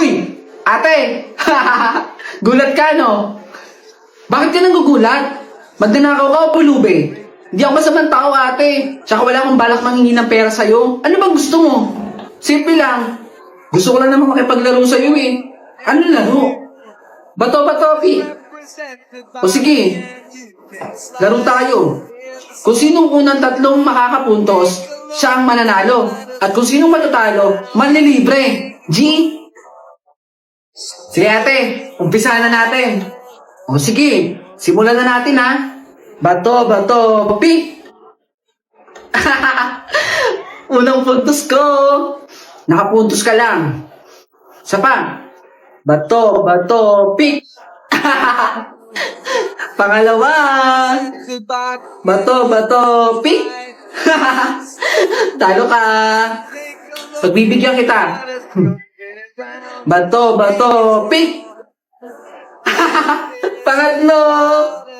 Uy! Ate! Gulat ka, no? Bakit ka nagugulat? Magnanakaw ka o pulubi? Hindi ako masamang tao, ate. Tsaka wala akong balak manghingi ng pera sa'yo. Ano bang gusto mo? Simple lang. Gusto ko lang naman makipaglaro sa'yo eh. Ano laro? Bato-bato, Pi. O sige, laro tayo. Kung sinong unang tatlong makakapuntos, siya ang mananalo. At kung sinong matatalo, manlilibre. G? Sige ate, umpisahan na natin. O sige, simulan na natin ha. Bato, bato, pi. Unang puntos ko. Nakapuntos ka lang. Isa pa. Bato, bato, pi. Pangalawa. Bato, bato, pi. Talo ka. Pagbibigyan kita. Bato, bato, pi. Pangatlo.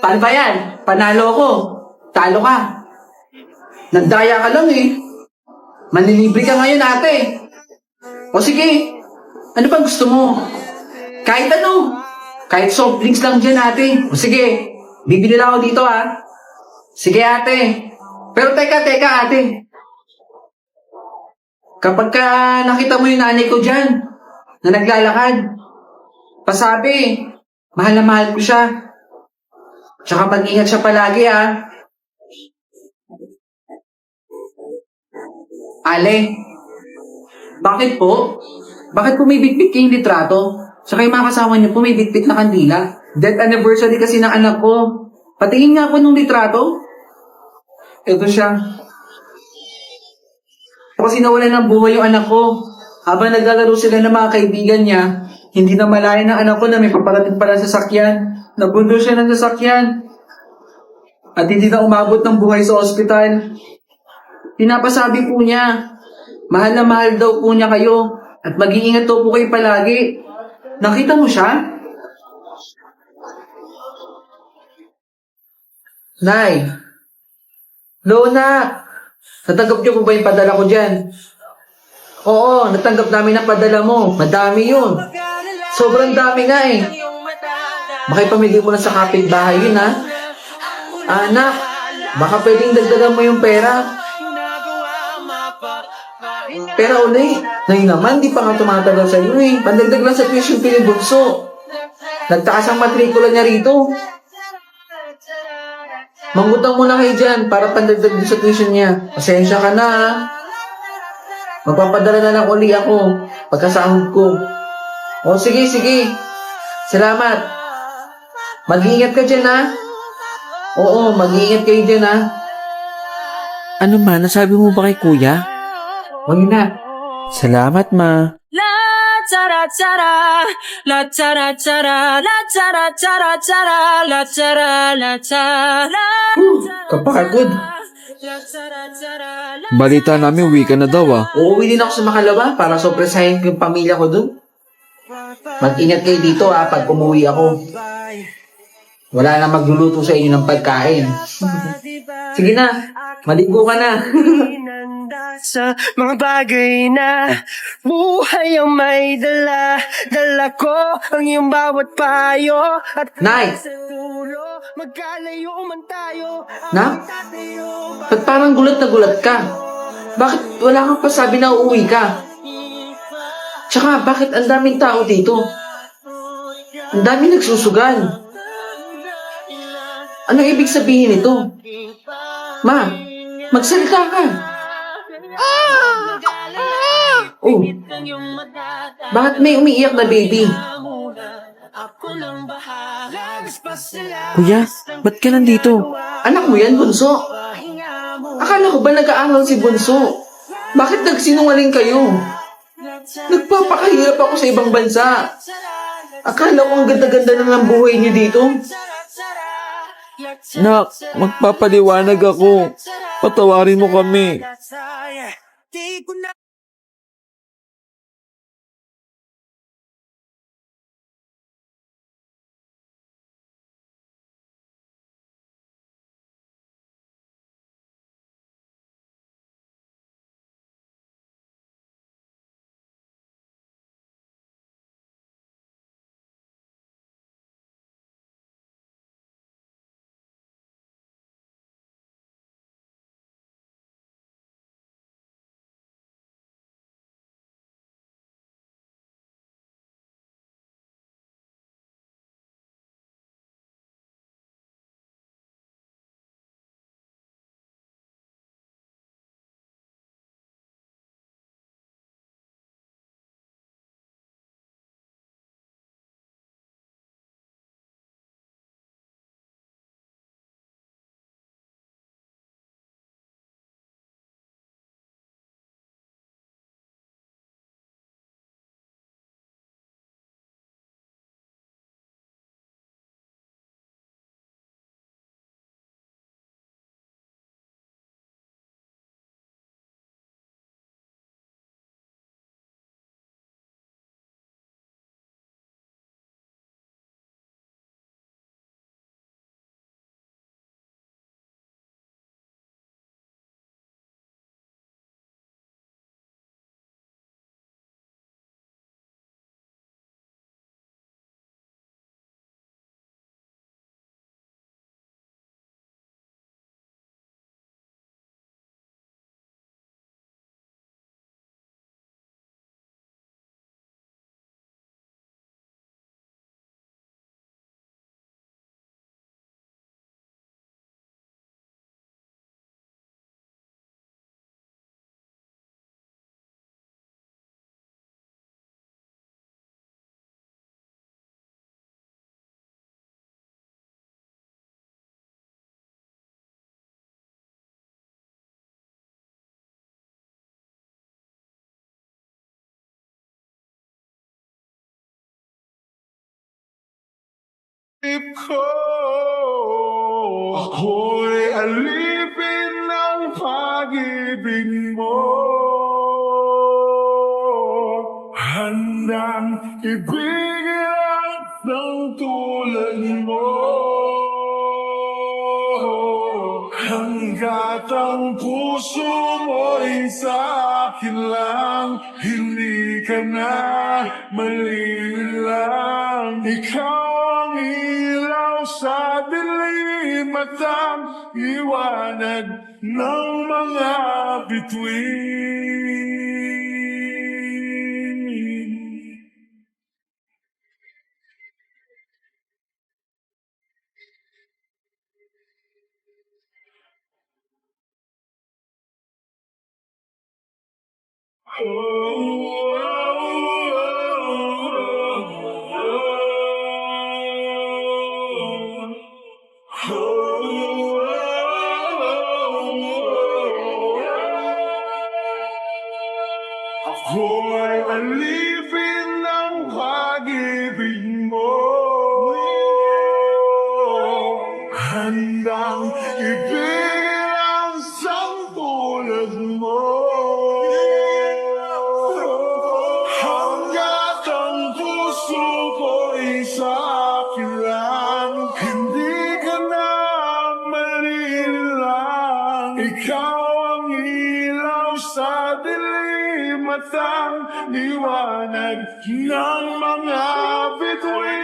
Paano ba yan? Panalo ko. Talo ka. Nagdaya ka lang eh. Manlilibre ka ngayon ate. O sige. Ano pa gusto mo? Kahit ano. Kahit soft drinks lang dyan ate. O sige. Bibili lang ako dito ha. Sige ate. Pero teka ate. Kapag ka nakita mo yung nanay ko dyan, na naglalakad, pasabi, mahal na mahal ko siya. Tsaka mag-ingat siya palagi ha. Ale, bakit po? Bakit po may bitbit kayong litrato? Tsaka yung mga kasama niyo po may bitbit na kandila? Death anniversary kasi ng anak ko. Patingin nga po nung litrato. Ito siya. Kasi nawalan ng buhay yung anak ko. Habang naglalaro sila ng mga kaibigan niya, hindi na malayan ng anak ko na may paparating pala sa sasakyan. Nabundo siya ng sasakyan. At hindi na umabot ng buhay sa ospital. Pinapasabi po niya, mahal na mahal daw po niya kayo at mag-iingat daw po kayo palagi. Nakita mo siya? Nay, Lona, natanggap niyo po ba yung padala ko dyan? Oo, natanggap namin ang padala mo. Madami yun. Sobrang dami nga eh. Makipamigay mo na sa kapitbahay yun ha. Anak, baka pwedeng dagdagan mo yung pera. Pero uli, ngayon naman, di pa nga tumatagal sa iyo eh. Pandagdag lang sa tuition fee ni Bunso. Nagtaas ang matrikula niya rito. Mangutang muna kayo dyan para pandagdag din sa tuition niya. Pasensya ka na ha. Magpapadala na lang uli ako pagkasahod ko. O sige. Salamat. Mag-iingat ka dyan ha. Oo, mag-iingat kayo dyan ha. Ano ma, nasabi mo ba kay kuya? Huwag na. Salamat ma. La tara tara, la tara tara, la tara tara tara, la tara la tara. Kapakagod. Balita namin uwi ka na daw ah. Uuwi din ako sa Makalawa para sopresahin ko yung pamilya ko doon. Mag-ingat kayo dito ha pag umuwi ako. Wala na magluluto sa inyo ng pagkain. Sige na, maligo ka na. Sa mga bagay na buhay ang may dala ko ang iyong bawat payo at Nay! sa dulo magkalayo man tayo. Na? Ba't parang gulat na gulat ka? Bakit wala kang pasabi na uuwi ka? Tsaka bakit ang daming tao dito? Ang daming nagsusugal. Anong ibig sabihin nito? Ma, magsalita ka. Oh, bakit may umiiyak na baby? Kuya, ba't ka nandito? Anak mo yan, Bunso? Akala ko ba nag-aaral si Bunso? Bakit nagsinungaling kayo? Nagpapakahirap ako sa ibang bansa. Akala ko ang ganda-ganda na ng buhay niyo dito. Nak, magpapaliwanag ako. Patawarin mo kami. ko. Ako'y alipin ng pag-ibig mo. Handang ibigin ng tulad mo. Hanggat ang puso mo'y sa akin lang, hindi ka na malilang. Ikaw ang ilaw sa dilim at ang liwanag ng mga bituin. Ako'y alipin ng pag-ibig mo. Handang ibigin ang tulad mo. Hanggat ang puso ko'y sa akin lang, hindi ka na malililang. Ikaw ang ilaw sa dilim at ang liwanag ng mga bituin.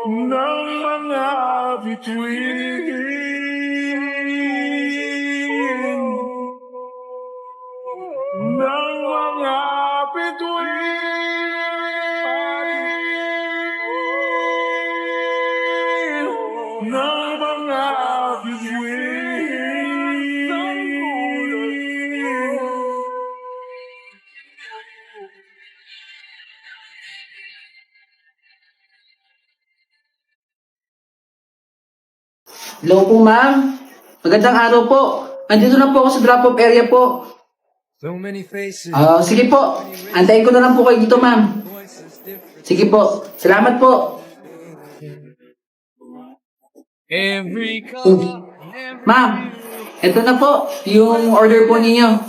Ng mga bituin. Ng mga bituin. Ng mga bituin. Hello po, ma'am. Magandang araw po. Andito na po ako sa drop-off area po. So many faces, Sige po. Antayin ko na lang po kayo dito, ma'am. voices different. Sige po. Salamat po. Every color, Ma'am, eto na po. Yung order po ninyo.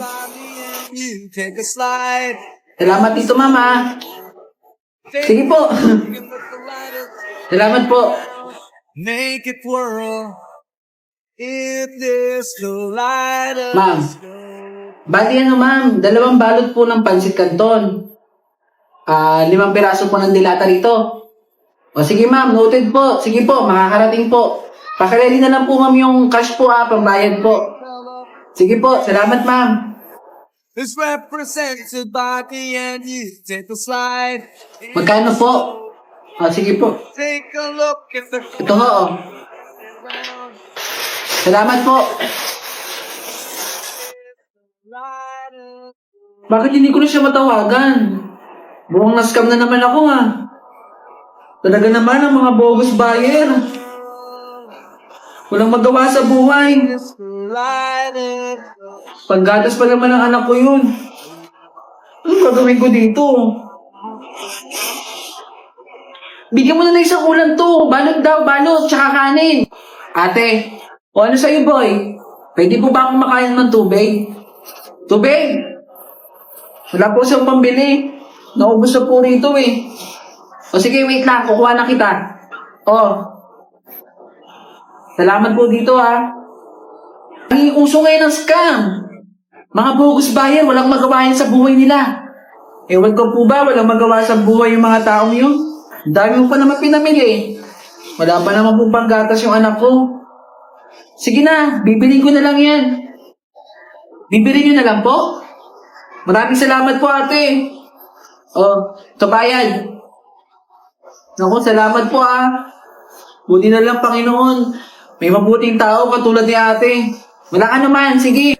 you take a slide. Salamat dito, ma'am, ah. Sige po. Look at the light of Salamat po. naked world. If there's no light of Ma'am. Bali ano, ma'am. 2 balot po ng pansit canton. 5 piraso po ng dilata rito. O sige, ma'am. Noted po. Sige po. Makakarating po. Pakireli na lang po, ma'am, yung cash po, pambayad po. Sige po. Salamat, ma'am. is represented by the end. You take a slide. Magkano po? Sige po. Take a look at the Ito ho, oh. Salamat po. light of Bakit hindi ko na siya matawagan? Mukhang na-scam na naman ako, Talaga naman ang mga bogus buyer. Walang magawa sa buhay. light of Panggatas pa naman ang anak ko yun. Anong gagawin ko dito? Bigyan mo na ng isang ulam to. Balot daw, balot, tsaka kanin. Ate, o ano sa'yo, boy? Pwede po ba akong makain ng tubig? Tubig? Wala po siyang pambili. Naubos na po rito, O sige, wait lang. Kukuha na kita. Salamat po dito, Ang uso ngayon ng scam. Mga bogus buyer, walang magawa yan sa buhay nila. Ewan ko po ba, walang magawa sa buhay yung mga taong yun? Ang dami mo pa naman pinamili. Wala pa naman po panggatas yung anak ko. Sige na, bibili ko na lang yan. Bibili nyo na lang po? Maraming salamat po, ate. Ito bayad. Naku, salamat po, Buti na lang, Panginoon. May mabuting tao katulad ni ate. Wala ka naman, sige.